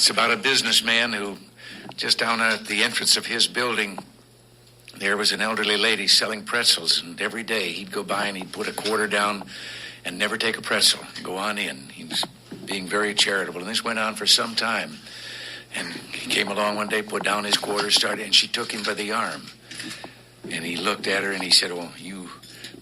It's about a businessman who, just down at the entrance of his building, there was an elderly lady selling pretzels, and every day he'd go by and he'd put a quarter down and never take a pretzel. Go on in. He was being very charitable, and this went on for some time. And he came along one day, put down his quarter, and she took him by the arm. And he looked at her and he said, "Well, you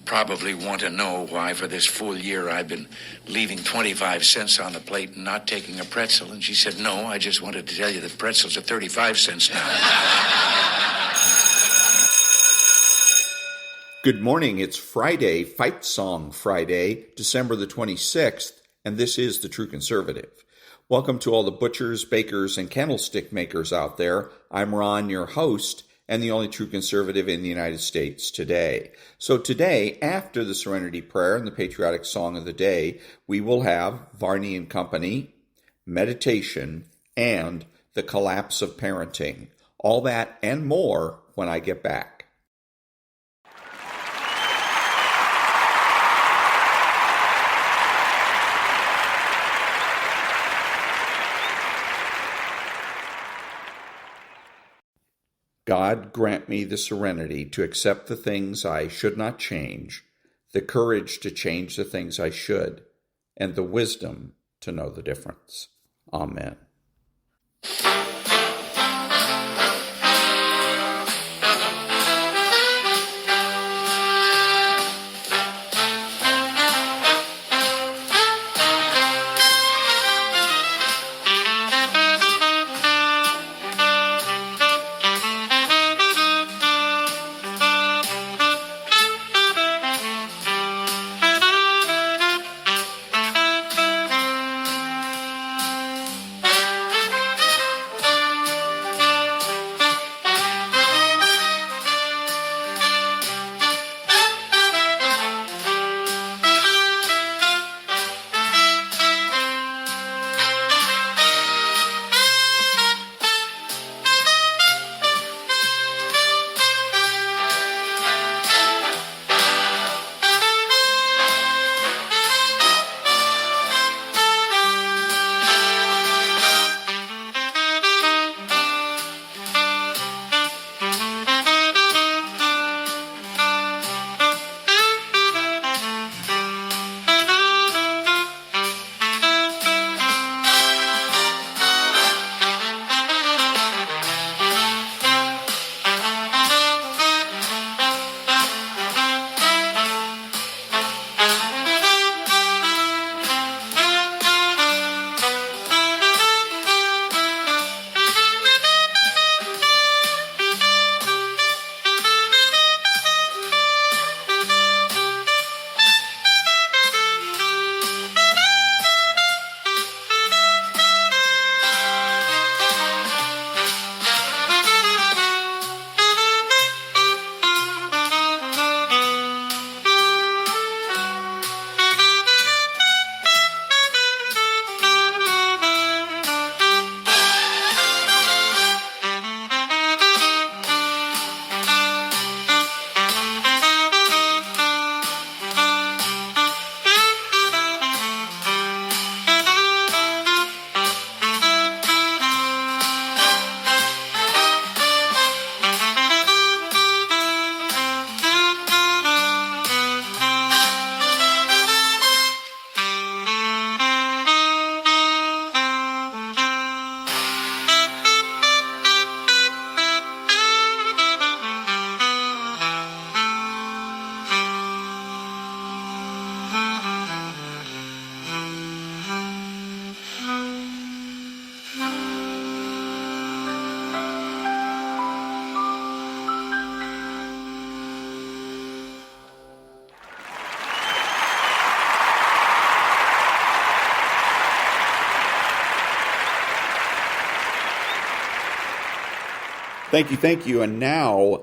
probably want to know why for this full year I've been leaving 25 cents on the plate and not taking a pretzel." And she said, "No, I just wanted to tell you that pretzels are 35 cents now." Good morning. It's Friday, Fight Song Friday, December the 26th, and this is The True Conservative. Welcome to all the butchers, bakers, and candlestick makers out there. I'm Ron, your host, and the only true conservative in the United States today. So today, after the Serenity Prayer and the patriotic song of the day, we will have Varney and Company, meditation, and the collapse of parenting. All that and more when I get back. God, grant me the serenity to accept the things I should not change, the courage to change the things I should, and the wisdom to know the difference. Amen. Thank you. And now,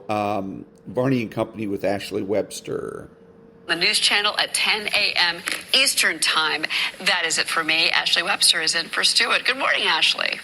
Varney and Company with Ashley Webster. The news channel at 10 a.m. Eastern Time. That is it for me. Ashley Webster is in for Stuart. Good morning, Ashley.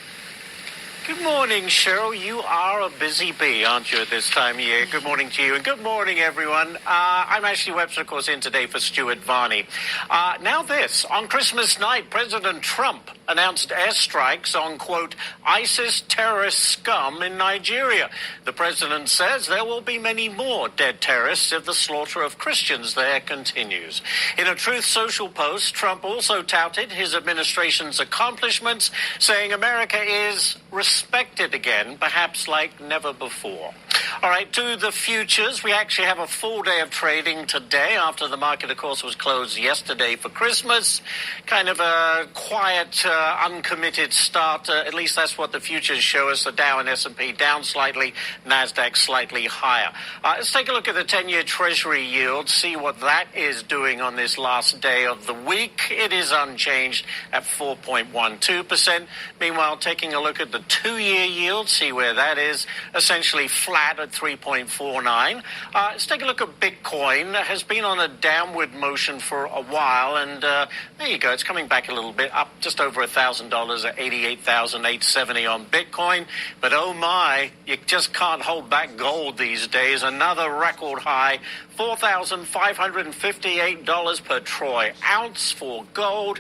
Good morning, Cheryl. You are a busy bee, aren't you, at this time of year? Good morning to you, and good morning, everyone. I'm Ashley Webster, of course, in today for Stuart Varney. Now this, on Christmas night, President Trump announced airstrikes on, quote, ISIS terrorist scum in Nigeria. The president says there will be many more dead terrorists if the slaughter of Christians there continues. In a Truth Social post, Trump also touted his administration's accomplishments, saying America is respected again, perhaps like never before. All right, to the futures. We actually have a full day of trading today after the market, of course, was closed yesterday for Christmas. Kind of a quiet, uncommitted start. At least that's what the futures show us. The Dow and S&P down slightly, NASDAQ slightly higher. Let's take a look at the 10-year Treasury yield, see what that is doing on this last day of the week. It is unchanged at 4.12%. Meanwhile, taking a look at the 2-year yield, see where that is, essentially flat at 3.49. Let's take a look at Bitcoin. It has been on a downward motion for a while, and there you go. It's coming back a little bit, up just over $1,000 at 88,870 on Bitcoin. But oh my, you just can't hold back gold these days. Another record high, $4,558 per troy ounce for gold.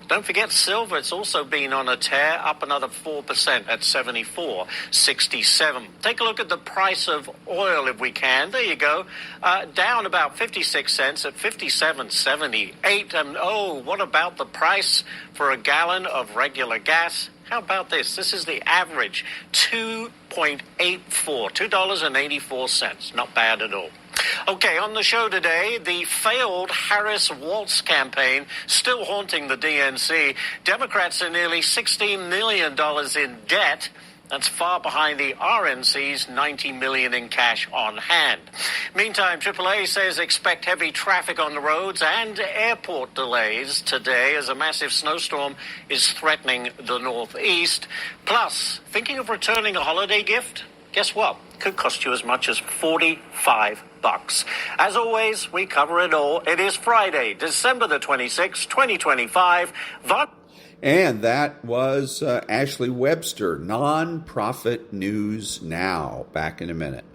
Don't forget silver. It's also been on a tear, up another 4% at 74.67. Take a look at the price of oil if we can. There you go. Down about 56 cents at 57.78. And oh, what about the price for a gallon of regular gas? How about this? This is the average, $2.84. Not bad at all. Okay, on the show today, the failed Harris Waltz campaign still haunting the DNC. Democrats are nearly $16 million in debt. That's far behind the RNC's $90 million in cash on hand. Meantime, AAA says expect heavy traffic on the roads and airport delays today as a massive snowstorm is threatening the Northeast. Plus, thinking of returning a holiday gift? Guess what? Could cost you as much as $45. As always, we cover it all. It is Friday, December the 26th, 2025. And that was Ashley Webster, Nonprofit News Now. Back in a minute.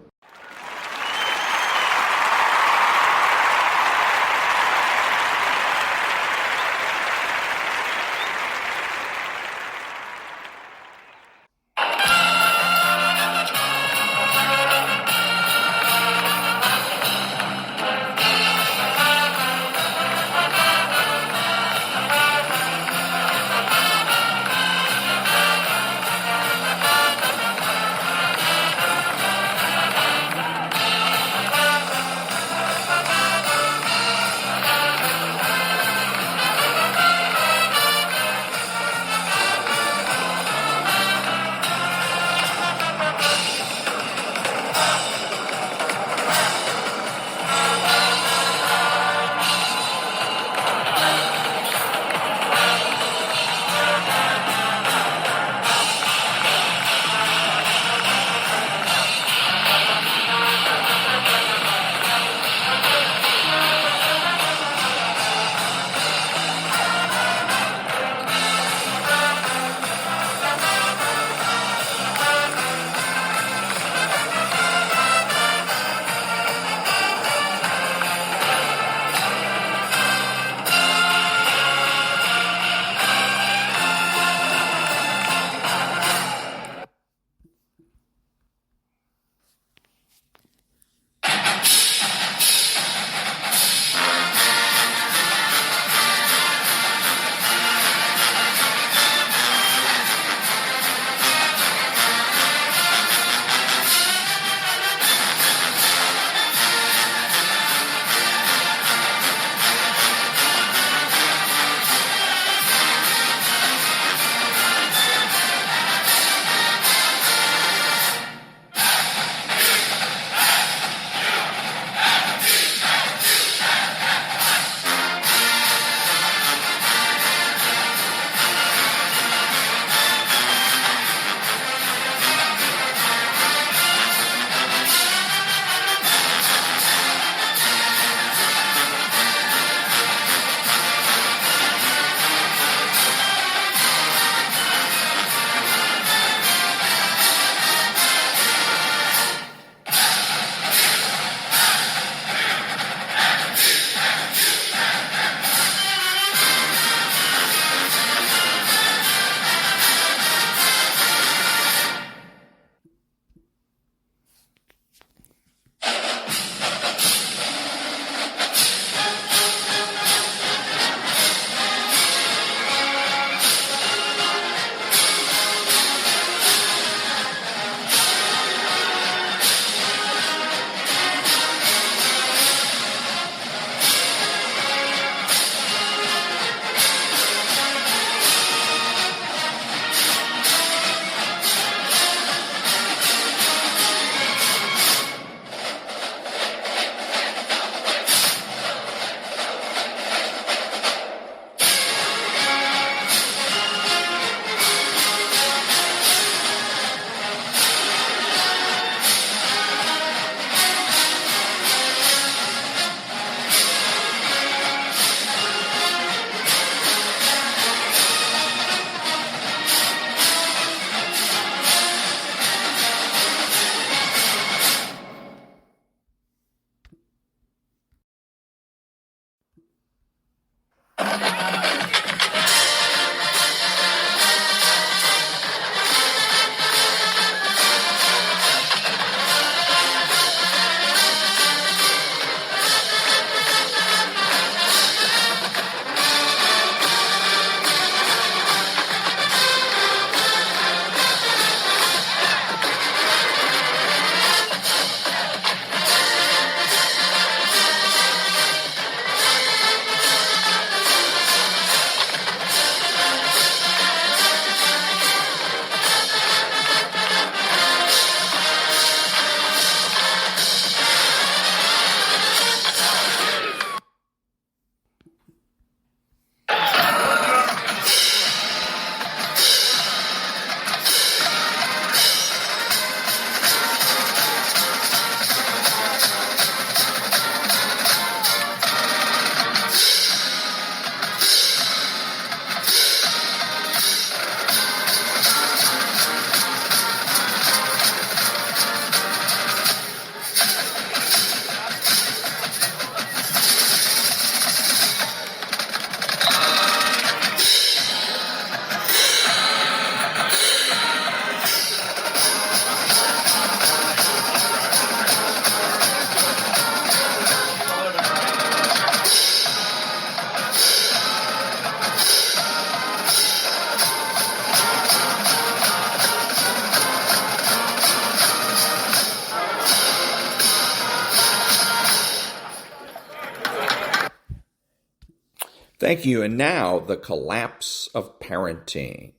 Thank you. And now, the collapse of parenting.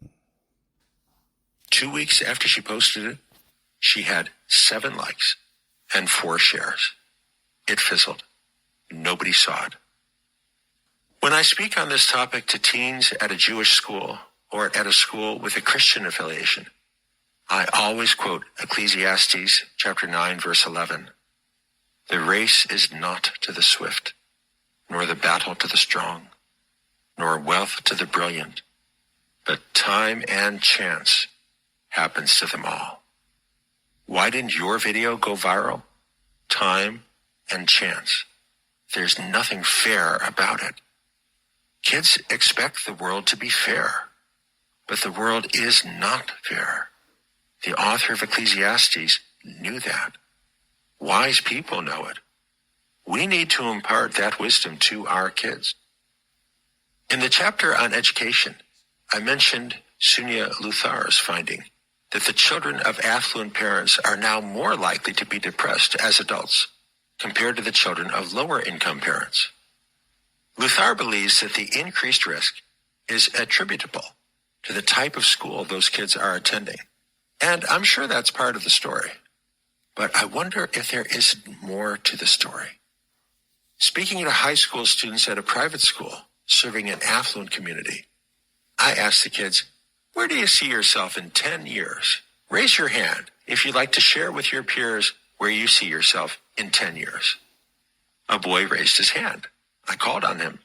2 weeks after she posted it, she had 7 likes and 4 shares. It fizzled. Nobody saw it. When I speak on this topic to teens at a Jewish school or at a school with a Christian affiliation, I always quote Ecclesiastes chapter 9, verse 11. The race is not to the swift, nor the battle to the strong, nor wealth to the brilliant, but time and chance happens to them all. Why didn't your video go viral? Time and chance. There's nothing fair about it. Kids expect the world to be fair, but the world is not fair. The author of Ecclesiastes knew that. Wise people know it. We need to impart that wisdom to our kids. In the chapter on education, I mentioned Sunya Luthar's finding that the children of affluent parents are now more likely to be depressed as adults compared to the children of lower-income parents. Luthar believes that the increased risk is attributable to the type of school those kids are attending. And I'm sure that's part of the story. But I wonder if there isn't more to the story. Speaking to high school students at a private school serving an affluent community, I asked the kids, where do you see yourself in 10 years? Raise your hand if you'd like to share with your peers where you see yourself in 10 years. A boy raised his hand. I called on him.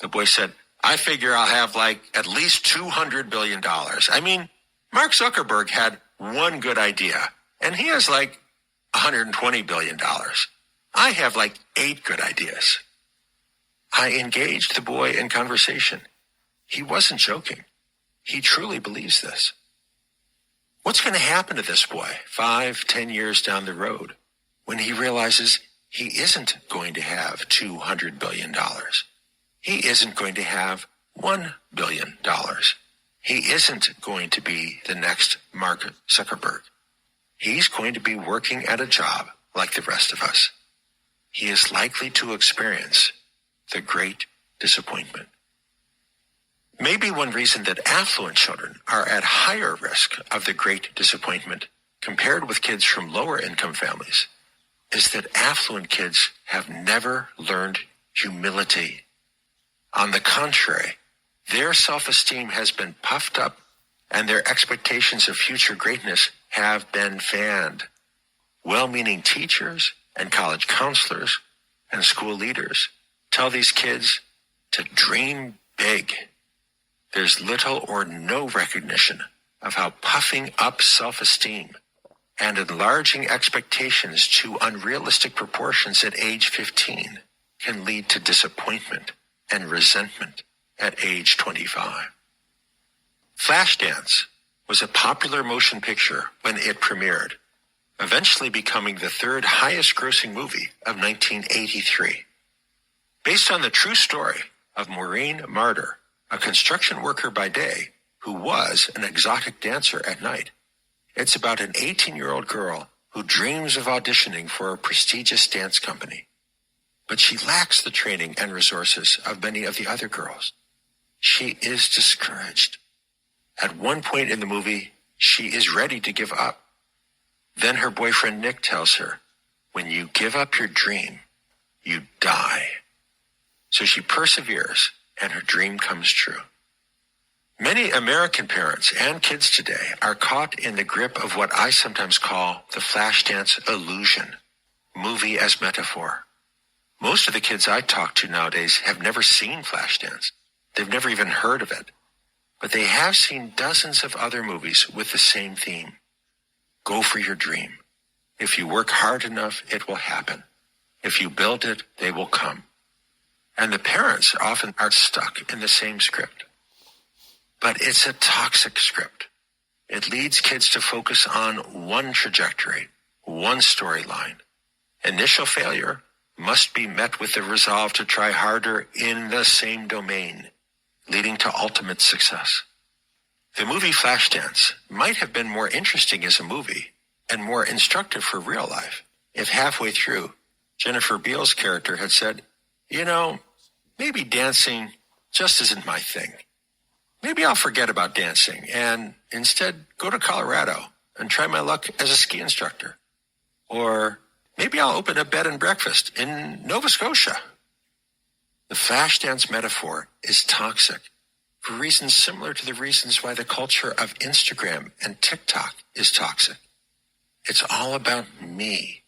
The boy said, I figure I'll have at least $200 billion. I mean, Mark Zuckerberg had one good idea, and he has $120 billion. I have 8 good ideas. I engaged the boy in conversation. He wasn't joking. He truly believes this. What's going to happen to this boy 5, 10 years down the road when he realizes he isn't going to have $200 billion? He isn't going to have $1 billion. He isn't going to be the next Mark Zuckerberg. He's going to be working at a job like the rest of us. He is likely to experience the great disappointment. Maybe one reason that affluent children are at higher risk of the great disappointment compared with kids from lower income families is that affluent kids have never learned humility. On the contrary, their self-esteem has been puffed up and their expectations of future greatness have been fanned. Well-meaning teachers and college counselors and school leaders tell these kids to dream big. There's little or no recognition of how puffing up self-esteem and enlarging expectations to unrealistic proportions at age 15 can lead to disappointment and resentment at age 25. Flashdance was a popular motion picture when it premiered, eventually becoming the 3rd highest grossing movie of 1983. Based on the true story of Maureen Martyr, a construction worker by day who was an exotic dancer at night. It's about an 18-year-old girl who dreams of auditioning for a prestigious dance company. But she lacks the training and resources of many of the other girls. She is discouraged. At one point in the movie, she is ready to give up. Then her boyfriend Nick tells her, when you give up your dream, you die. So she perseveres, and her dream comes true. Many American parents and kids today are caught in the grip of what I sometimes call the Flashdance illusion, movie as metaphor. Most of the kids I talk to nowadays have never seen Flashdance. They've never even heard of it. But they have seen dozens of other movies with the same theme. Go for your dream. If you work hard enough, it will happen. If you build it, they will come. And the parents often are stuck in the same script. But it's a toxic script. It leads kids to focus on one trajectory, one storyline. Initial failure must be met with the resolve to try harder in the same domain, leading to ultimate success. The movie Flashdance might have been more interesting as a movie and more instructive for real life if halfway through, Jennifer Beals' character had said, maybe dancing just isn't my thing. Maybe I'll forget about dancing and instead go to Colorado and try my luck as a ski instructor. Or maybe I'll open a bed and breakfast in Nova Scotia. The flash dance metaphor is toxic for reasons similar to the reasons why the culture of Instagram and TikTok is toxic. It's all about me.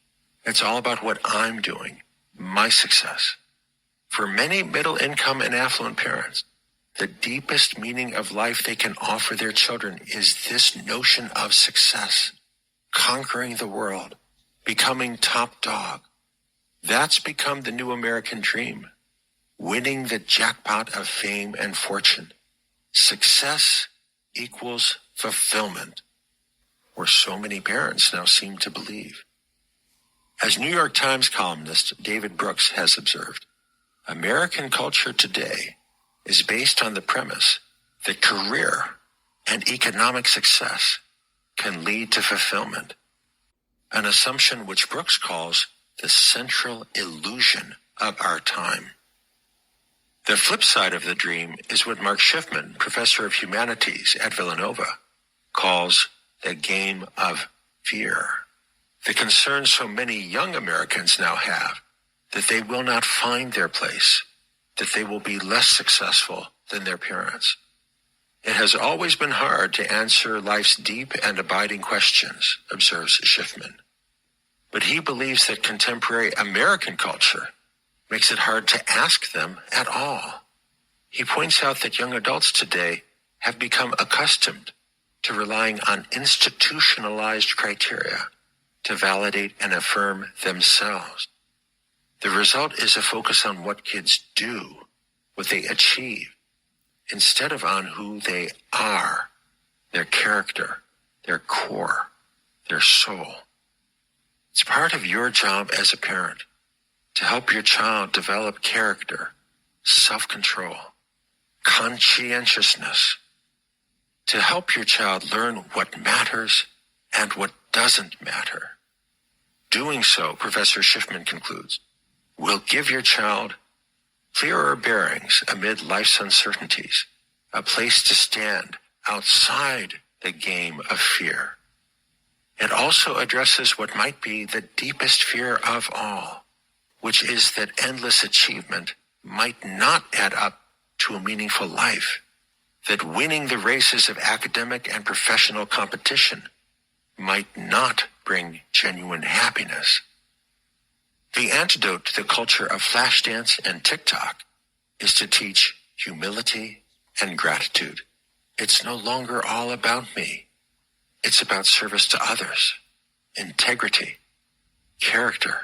It's all about what I'm doing, my success. For many middle-income and affluent parents, the deepest meaning of life they can offer their children is this notion of success, conquering the world, becoming top dog. That's become the new American dream, winning the jackpot of fame and fortune. Success equals fulfillment, or so many parents now seem to believe. As New York Times columnist David Brooks has observed, American culture today is based on the premise that career and economic success can lead to fulfillment, an assumption which Brooks calls the central illusion of our time. The flip side of the dream is what Mark Schiffman, professor of humanities at Villanova, calls the game of fear. The concern so many young Americans now have that they will not find their place, that they will be less successful than their parents. It has always been hard to answer life's deep and abiding questions, observes Schiffman. But he believes that contemporary American culture makes it hard to ask them at all. He points out that young adults today have become accustomed to relying on institutionalized criteria to validate and affirm themselves. The result is a focus on what kids do, what they achieve, instead of on who they are, their character, their core, their soul. It's part of your job as a parent to help your child develop character, self-control, conscientiousness, to help your child learn what matters and what doesn't matter. Doing so, Professor Schiffman concludes, will give your child clearer bearings amid life's uncertainties, a place to stand outside the game of fear. It also addresses what might be the deepest fear of all, which is that endless achievement might not add up to a meaningful life, that winning the races of academic and professional competition might not bring genuine happiness. The antidote to the culture of flash dance and TikTok is to teach humility and gratitude. It's no longer all about me. It's about service to others, integrity, character.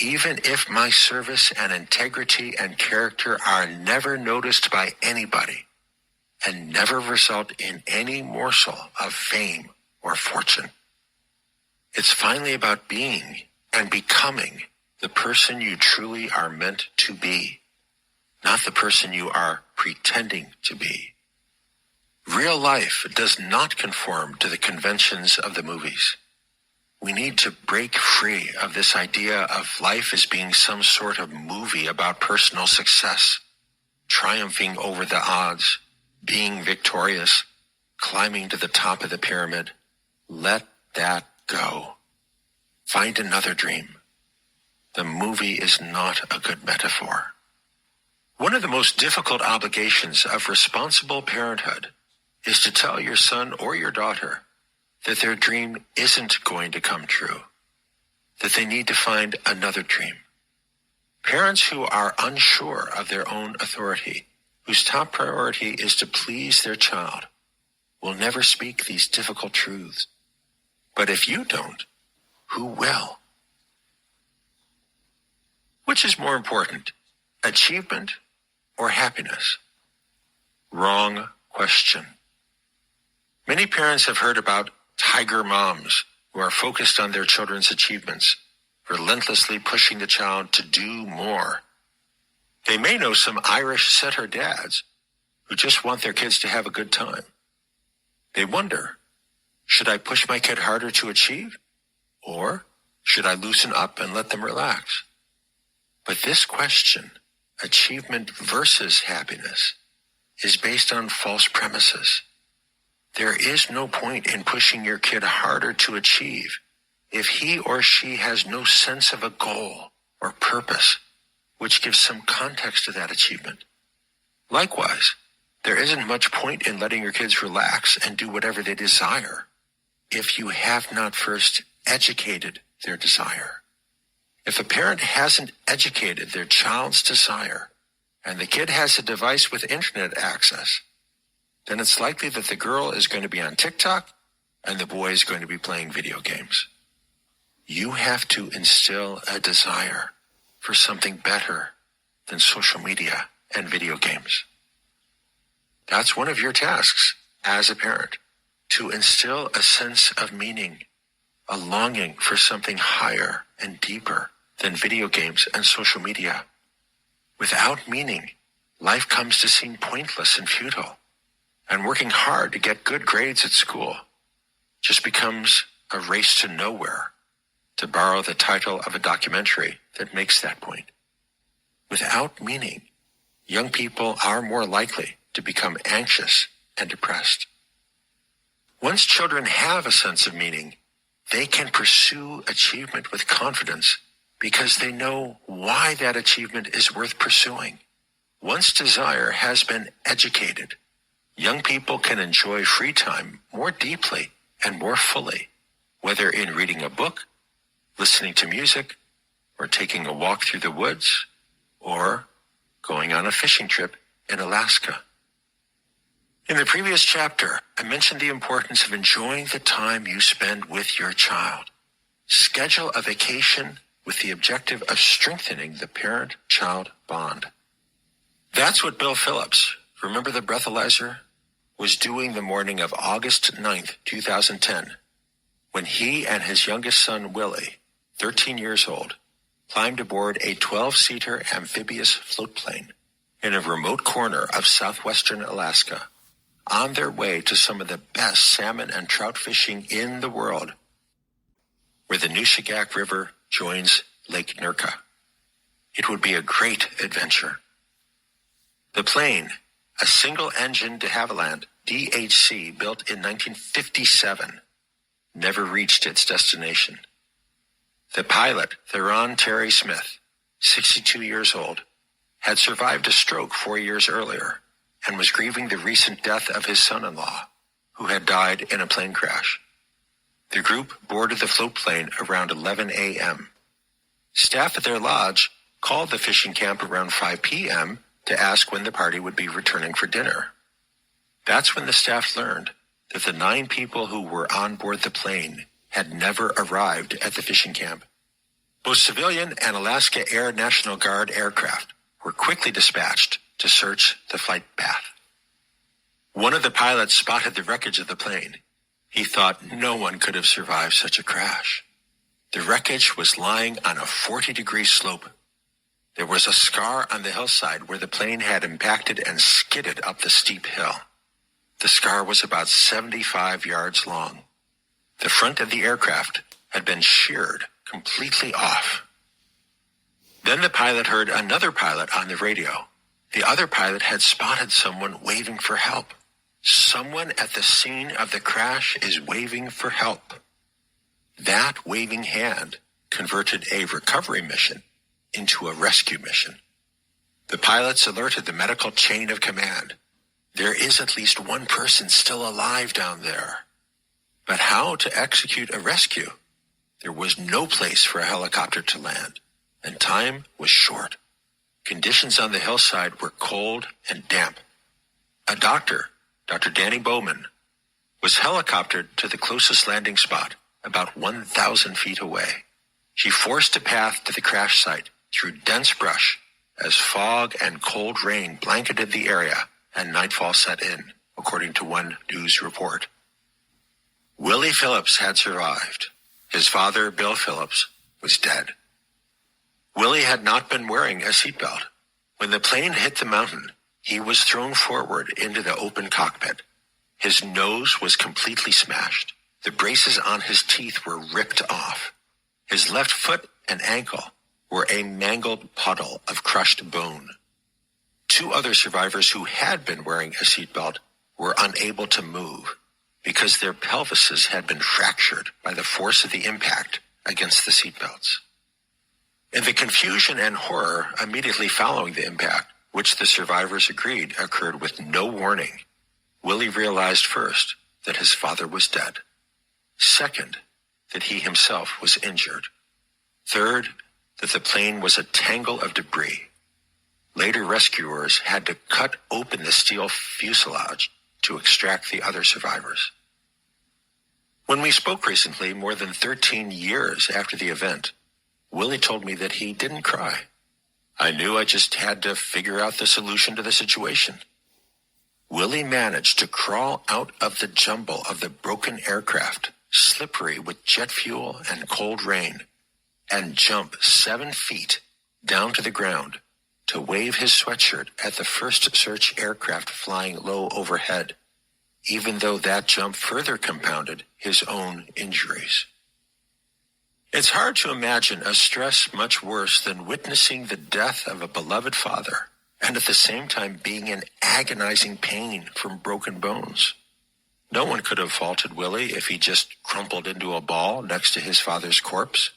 Even if my service and integrity and character are never noticed by anybody and never result in any morsel of fame or fortune, it's finally about being and becoming the person you truly are meant to be, not the person you are pretending to be. Real life does not conform to the conventions of the movies. We need to break free of this idea of life as being some sort of movie about personal success, triumphing over the odds, being victorious, climbing to the top of the pyramid. Let that go. Find another dream. The movie is not a good metaphor. One of the most difficult obligations of responsible parenthood is to tell your son or your daughter that their dream isn't going to come true, that they need to find another dream. Parents who are unsure of their own authority, whose top priority is to please their child, will never speak these difficult truths. But if you don't, who will? Which is more important, achievement or happiness? Wrong question. Many parents have heard about tiger moms who are focused on their children's achievements, relentlessly pushing the child to do more. They may know some Irish setter dads who just want their kids to have a good time. They wonder, should I push my kid harder to achieve? Or should I loosen up and let them relax? But this question, achievement versus happiness is based on false premises. There is no point in pushing your kid harder to achieve if he or she has no sense of a goal or purpose, which gives some context to that achievement. Likewise, there isn't much point in letting your kids relax and do whatever they desire if you have not first educated their desire. If a parent hasn't educated their child's desire, and the kid has a device with internet access, then it's likely that the girl is going to be on TikTok and the boy is going to be playing video games. You have to instill a desire for something better than social media and video games. That's one of your tasks as a parent, to instill a sense of meaning, a longing for something higher and deeper than video games and social media. Without meaning, life comes to seem pointless and futile, and working hard to get good grades at school just becomes a race to nowhere, to borrow the title of a documentary that makes that point. Without meaning, young people are more likely to become anxious and depressed. Once children have a sense of meaning, they can pursue achievement with confidence because they know why that achievement is worth pursuing. Once desire has been educated, young people can enjoy free time more deeply and more fully, whether in reading a book, listening to music, or taking a walk through the woods, or going on a fishing trip in Alaska. In the previous chapter, I mentioned the importance of enjoying the time you spend with your child. Schedule a vacation with the objective of strengthening the parent-child bond. That's what Bill Phillips, remember the breathalyzer, was doing the morning of August 9th, 2010, when he and his youngest son, Willie, 13 years old, climbed aboard a 12-seater amphibious float plane in a remote corner of southwestern Alaska, on their way to some of the best salmon and trout fishing in the world, where the Nushagak River joins Lake Nurka. It would be a great adventure. The plane, a single-engine de Havilland DHC built in 1957, never reached its destination. The pilot, Theron Terry Smith, 62 years old, had survived a stroke 4 years earlier and was grieving the recent death of his son-in-law, who had died in a plane crash. The group boarded the float plane around 11 a.m. Staff at their lodge called the fishing camp around 5 p.m. to ask when the party would be returning for dinner. That's when the staff learned that the 9 people who were on board the plane had never arrived at the fishing camp. Both civilian and Alaska Air National Guard aircraft were quickly dispatched to search the flight path. One of the pilots spotted the wreckage of the plane. He thought no one could have survived such a crash. The wreckage was lying on a 40-degree slope. There was a scar on the hillside where the plane had impacted and skidded up the steep hill. The scar was about 75 yards long. The front of the aircraft had been sheared completely off. Then the pilot heard another pilot on the radio. The other pilot had spotted someone waving for help. Someone at the scene of the crash is waving for help. That waving hand converted a recovery mission into a rescue mission. The pilots alerted the medical chain of command. There is at least one person still alive down there. But how to execute a rescue? There was no place for a helicopter to land, and time was short. Conditions on the hillside were cold and damp. A doctor, Dr. Danny Bowman, was helicoptered to the closest landing spot, about 1,000 feet away. She forced a path to the crash site through dense brush as fog and cold rain blanketed the area and nightfall set in, according to one news report. Willie Phillips had survived. His father, Bill Phillips, was dead. Willie had not been wearing a seatbelt. When the plane hit the mountain, he was thrown forward into the open cockpit. His nose was completely smashed. The braces on his teeth were ripped off. His left foot and ankle were a mangled puddle of crushed bone. 2 other survivors who had been wearing a seatbelt were unable to move because their pelvises had been fractured by the force of the impact against the seatbelts. In the confusion and horror immediately following the impact, which the survivors agreed occurred with no warning, Willie realized first that his father was dead. Second, that he himself was injured. Third, that the plane was a tangle of debris. Later rescuers had to cut open the steel fuselage to extract the other survivors. When we spoke recently, more than 13 years after the event, Willie told me that he didn't cry. I knew I just had to figure out the solution to the situation. Willie managed to crawl out of the jumble of the broken aircraft, slippery with jet fuel and cold rain, and jump 7 feet down to the ground to wave his sweatshirt at the first search aircraft flying low overhead, even though that jump further compounded his own injuries. It's hard to imagine a stress much worse than witnessing the death of a beloved father and at the same time being in agonizing pain from broken bones. No one could have faulted Willie if he just crumpled into a ball next to his father's corpse.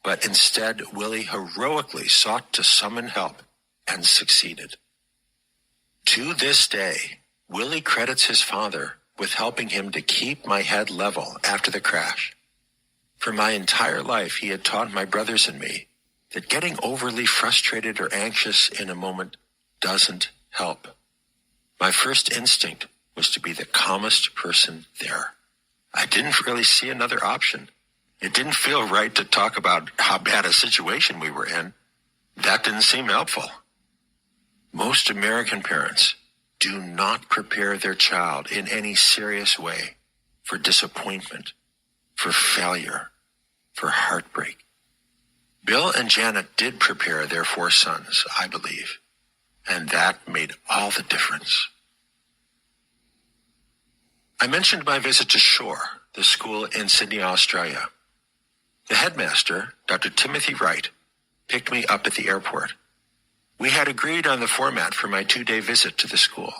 But instead, Willie heroically sought to summon help and succeeded. To this day, Willie credits his father with helping him to keep my head level after the crash. For my entire life, he had taught my brothers and me that getting overly frustrated or anxious in a moment doesn't help. My first instinct was to be the calmest person there. I didn't really see another option. It didn't feel right to talk about how bad a situation we were in. That didn't seem helpful. Most American parents do not prepare their child in any serious way for disappointment, for failure, for heartbreak. Bill and Janet did prepare their 4 sons, I believe, and that made all the difference. I mentioned my visit to Shore, the school in Sydney, Australia. The headmaster, Dr. Timothy Wright, picked me up at the airport. We had agreed on the format for my 2-day visit to the school.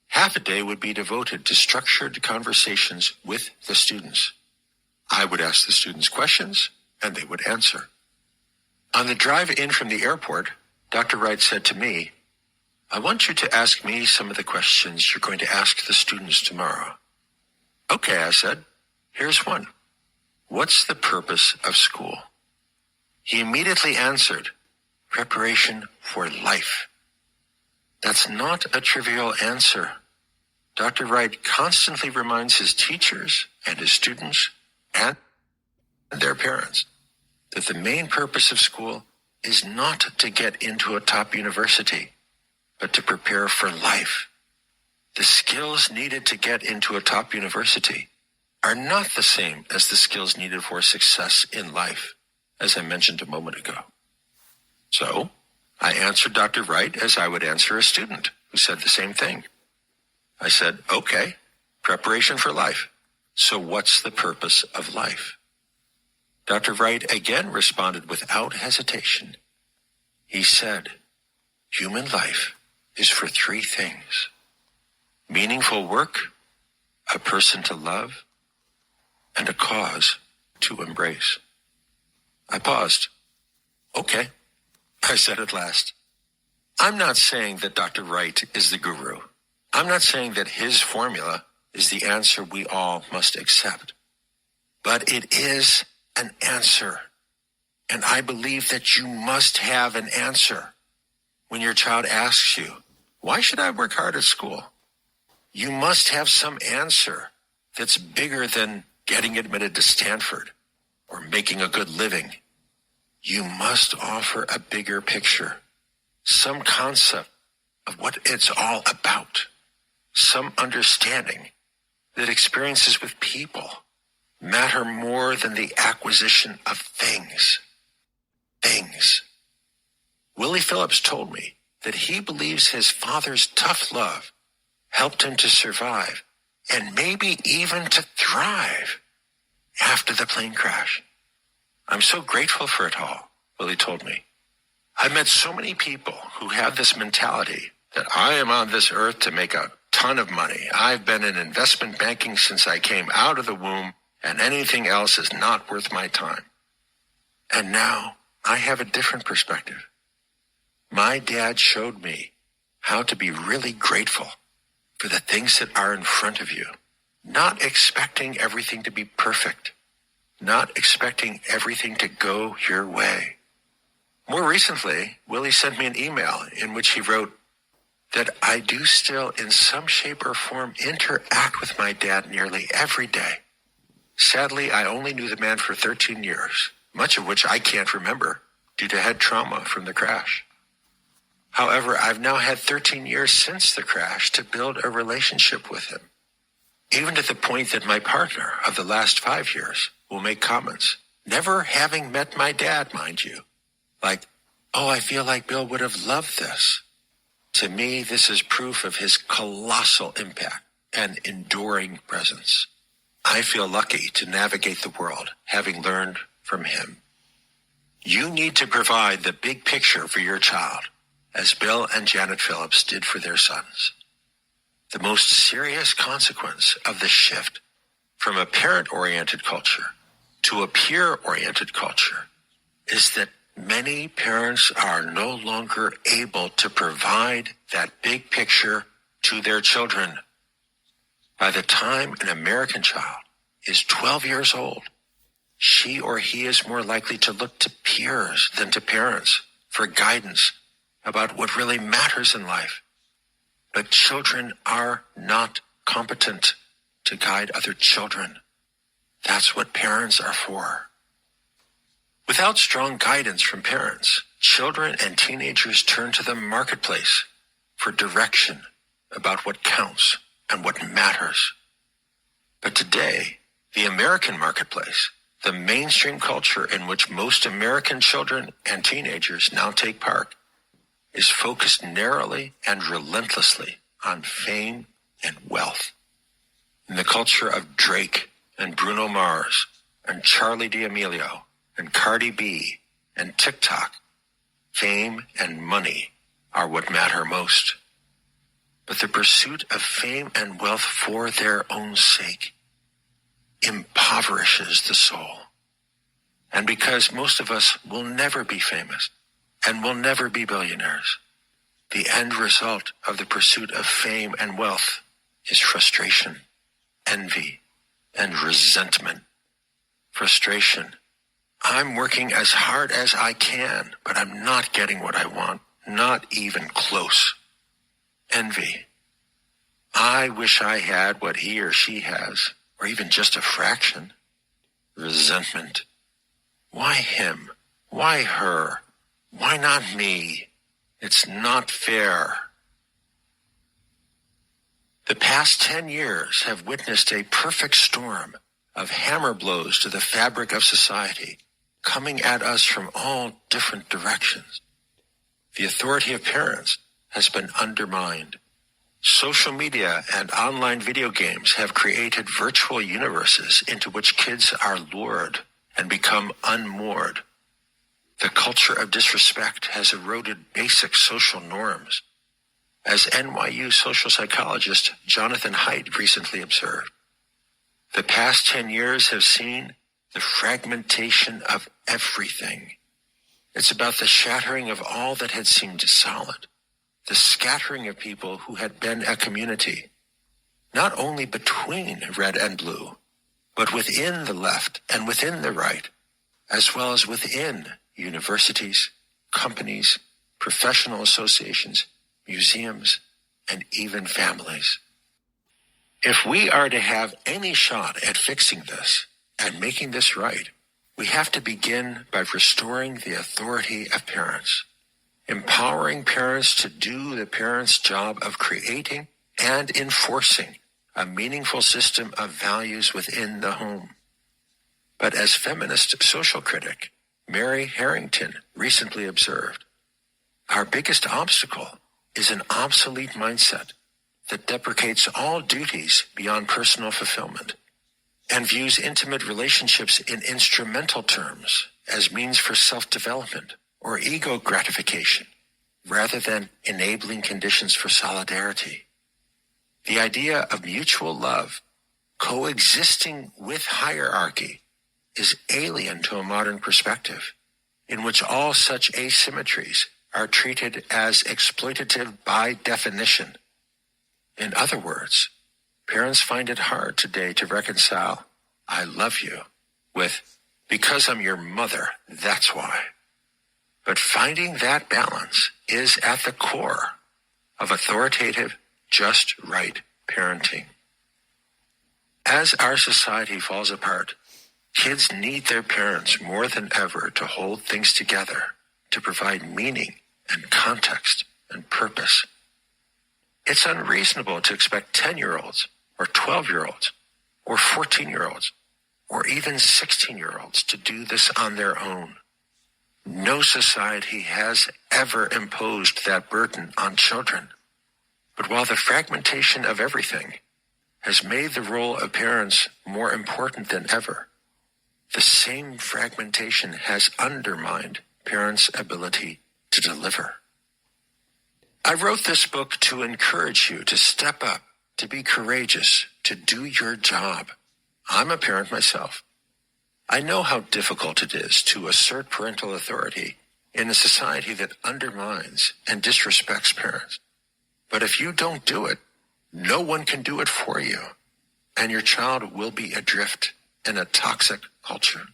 Half a day would be devoted to structured conversations with the students. I would ask the students questions, and they would answer. On the drive in from the airport, Dr. Wright said to me, "I want you to ask me some of the questions you're going to ask the students tomorrow." "Okay," I said. "Here's one. What's the purpose of school?" He immediately answered, "Preparation for life." That's not a trivial answer. Dr. Wright constantly reminds his teachers and his students and their parents that the main purpose of school is not to get into a top university, but to prepare for life. The skills needed to get into a top university are not the same as the skills needed for success in life, as I mentioned a moment ago. So, I answered Dr. Wright as I would answer a student who said the same thing. I said, "Okay, preparation for life. So what's the purpose of life?" Dr. Wright again responded without hesitation. He said, "Human life is for 3 things: meaningful work, a person to love, and a cause to embrace." I paused. "Okay," I said at last. I'm not saying that Dr. Wright is the guru. I'm not saying that his formula is the answer we all must accept. But it is an answer. And I believe that you must have an answer. When your child asks you, "Why should I work hard at school?" you must have some answer that's bigger than getting admitted to Stanford or making a good living. You must offer a bigger picture, some concept of what it's all about, some understanding that experiences with people matter more than the acquisition of things. Willie Phillips told me that he believes his father's tough love helped him to survive and maybe even to thrive after the plane crash. "I'm so grateful for it all," Willie told me. I've met so many people who have this mentality that I am on this earth to make a ton of money. I've been in investment banking since I came out of the womb, and anything else is not worth my time. And now I have a different perspective. My dad showed me how to be really grateful for the things that are in front of you, not expecting everything to be perfect, not expecting everything to go your way. More recently, Willie sent me an email in which he wrote that I do still in some shape or form interact with my dad nearly every day. Sadly, I only knew the man for 13 years, much of which I can't remember due to head trauma from the crash. However, I've now had 13 years since the crash to build a relationship with him, even to the point that my partner of the last 5 years will make comments, never having met my dad, mind you, like, oh, I feel like Bill would have loved this. To me, this is proof of his colossal impact and enduring presence. I feel lucky to navigate the world, having learned from him. You need to provide the big picture for your child, as Bill and Janet Phillips did for their sons. The most serious consequence of the shift from a parent-oriented culture to a peer-oriented culture is that many parents are no longer able to provide that big picture to their children. By the time an American child is 12 years old, she or he is more likely to look to peers than to parents for guidance about what really matters in life. But children are not competent to guide other children. That's what parents are for. Without strong guidance from parents, children and teenagers turn to the marketplace for direction about what counts and what matters. But today, the American marketplace, the mainstream culture in which most American children and teenagers now take part, is focused narrowly and relentlessly on fame and wealth. In the culture of Drake and Bruno Mars and Charli D'Amelio and Cardi B and TikTok, fame and money are what matter most. But the pursuit of fame and wealth for their own sake impoverishes the soul. And because most of us will never be famous and will never be billionaires, the end result of the pursuit of fame and wealth is frustration, envy, and resentment. Frustration. I'm working as hard as I can, but I'm not getting what I want, not even close. Envy. I wish I had what he or she has, or even just a fraction. Resentment. Why him? Why her? Why not me? It's not fair. The past 10 years have witnessed a perfect storm of hammer blows to the fabric of society, coming at us from all different directions. The authority of parents has been undermined. Social media and online video games have created virtual universes into which kids are lured and become unmoored. The culture of disrespect has eroded basic social norms. As NYU social psychologist Jonathan Haidt recently observed, the past 10 years have seen the fragmentation of everything. It's about the shattering of all that had seemed solid, the scattering of people who had been a community, not only between red and blue, but within the left and within the right, as well as within universities, companies, professional associations, museums, and even families. If we are to have any shot at fixing this and making this right, we have to begin by restoring the authority of parents, empowering parents to do the parents' job of creating and enforcing a meaningful system of values within the home. But as feminist social critic Mary Harrington recently observed, our biggest obstacle is an obsolete mindset that deprecates all duties beyond personal fulfillment and views intimate relationships in instrumental terms as means for self-development or ego gratification, rather than enabling conditions for solidarity. The idea of mutual love coexisting with hierarchy is alien to a modern perspective, in which all such asymmetries are treated as exploitative by definition. In other words, parents find it hard today to reconcile "I love you" with "because I'm your mother, that's why." But finding that balance is at the core of authoritative, just right parenting. As our society falls apart, kids need their parents more than ever to hold things together, to provide meaning and context and purpose. It's unreasonable to expect 10-year-olds or 12-year-olds or 14-year-olds or even 16-year-olds to do this on their own. No society has ever imposed that burden on children. But while the fragmentation of everything has made the role of parents more important than ever, the same fragmentation has undermined parents' ability to deliver. I wrote this book to encourage you to step up, to be courageous, to do your job. I'm a parent myself. I know how difficult it is to assert parental authority in a society that undermines and disrespects parents. But if you don't do it, no one can do it for you, and your child will be adrift in a toxic culture.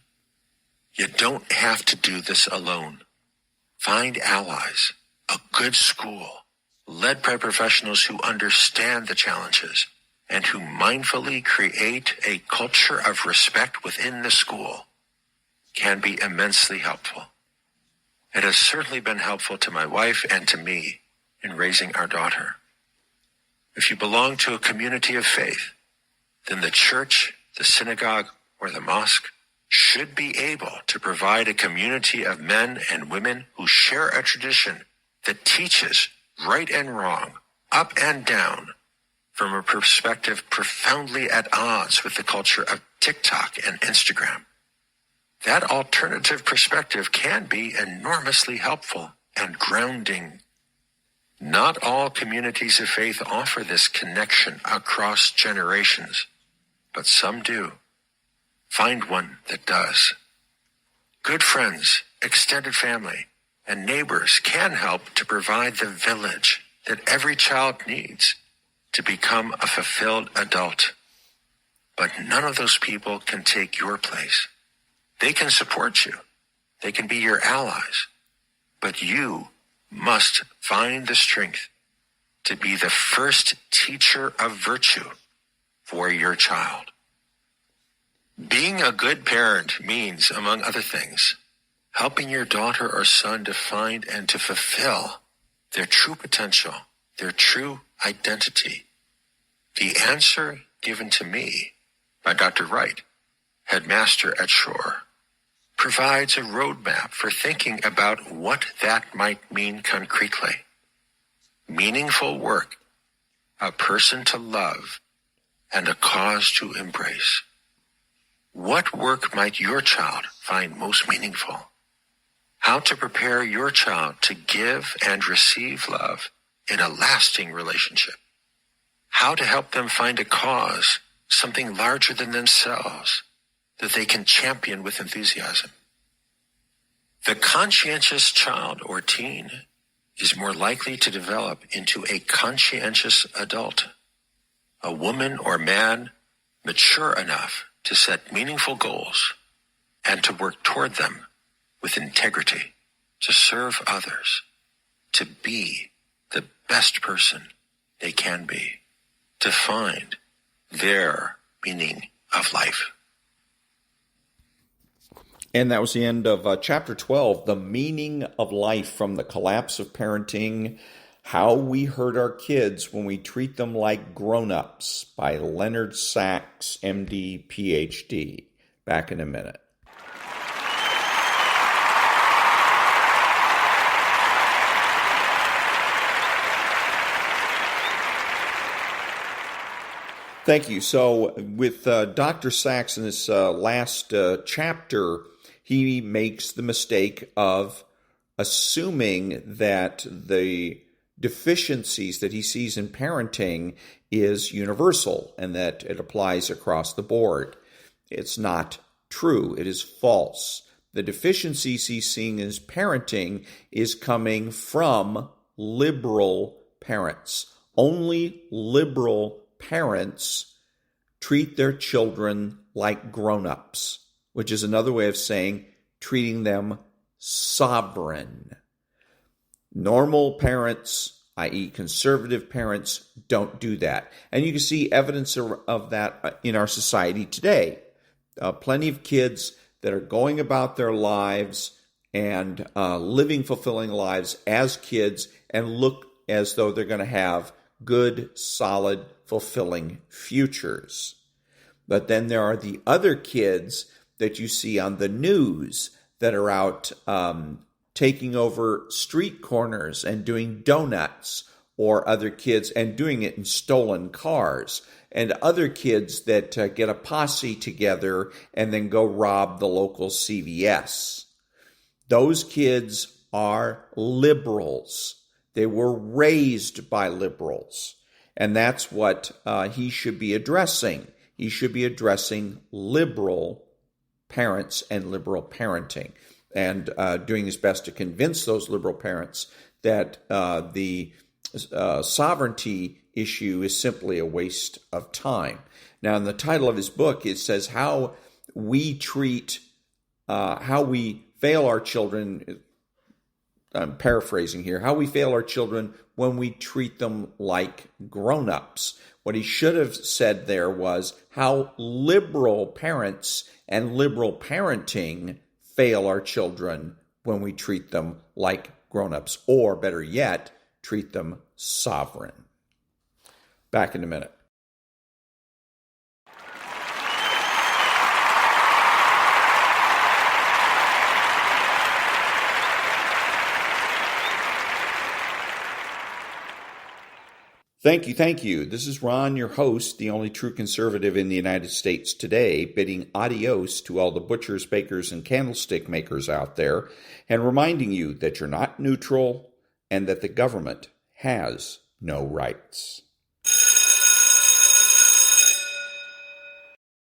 You don't have to do this alone. Find allies, a good school, led by professionals who understand the challenges and who mindfully create a culture of respect within the school can be immensely helpful. It has certainly been helpful to my wife and to me in raising our daughter. If you belong to a community of faith, then the church, the synagogue, or the mosque should be able to provide a community of men and women who share a tradition that teaches right and wrong, up and down, from a perspective profoundly at odds with the culture of TikTok and Instagram. That alternative perspective can be enormously helpful and grounding. Not all communities of faith offer this connection across generations, but some do. Find one that does. Good friends, extended family, and neighbors can help to provide the village that every child needs to become a fulfilled adult. But none of those people can take your place. They can support you. They can be your allies. But you must find the strength to be the first teacher of virtue for your child. Being a good parent means, among other things, helping your daughter or son to find and to fulfill their true potential, their true identity. The answer given to me by Dr. Wright, headmaster at Shore, provides a roadmap for thinking about what that might mean concretely. Meaningful work, a person to love, and a cause to embrace. What work might your child find most meaningful? How to prepare your child to give and receive love in a lasting relationship. How to help them find a cause, something larger than themselves, that they can champion with enthusiasm. The conscientious child or teen is more likely to develop into a conscientious adult, a woman or man mature enough to set meaningful goals and to work toward them with integrity, to serve others, to be the best person they can be, to find their meaning of life. And that was the end of Chapter 12, The Meaning of Life, from The Collapse of Parenting, How We Hurt Our Kids When We Treat Them Like Grown-Ups, by Leonard Sachs, MD, PhD. Back in a minute. Thank you. So with Dr. Sachs in this last chapter, he makes the mistake of assuming that the deficiencies that he sees in parenting is universal and that it applies across the board. It's not true. It is false. The deficiencies he's seeing in his parenting is coming from liberal parents. Only liberal parents treat their children like grown-ups, which is another way of saying treating them sovereign. Normal parents, i.e. conservative parents, don't do that. And you can see evidence of that in our society today. Plenty of kids that are going about their lives and living fulfilling lives as kids and look as though they're going to have good, solid, fulfilling futures. But then there are the other kids that you see on the news that are out taking over street corners and doing donuts, or other kids and doing it in stolen cars, and other kids that get a posse together and then go rob the local CVS. Those kids are liberals. They were raised by liberals. And that's what he should be addressing. He should be addressing liberal parents and liberal parenting, and doing his best to convince those liberal parents that the sovereignty issue is simply a waste of time. Now, in the title of his book, it says how we fail our children. I'm paraphrasing here. How we fail our children when we treat them like grown-ups. What he should have said there was how liberal parents and liberal parenting fail our children when we treat them like grown-ups, or better yet, treat them sovereign. Back in a minute. Thank you. This is Ron, your host, the only true conservative in the United States today, bidding adios to all the butchers, bakers, and candlestick makers out there, and reminding you that you're not neutral and that the government has no rights.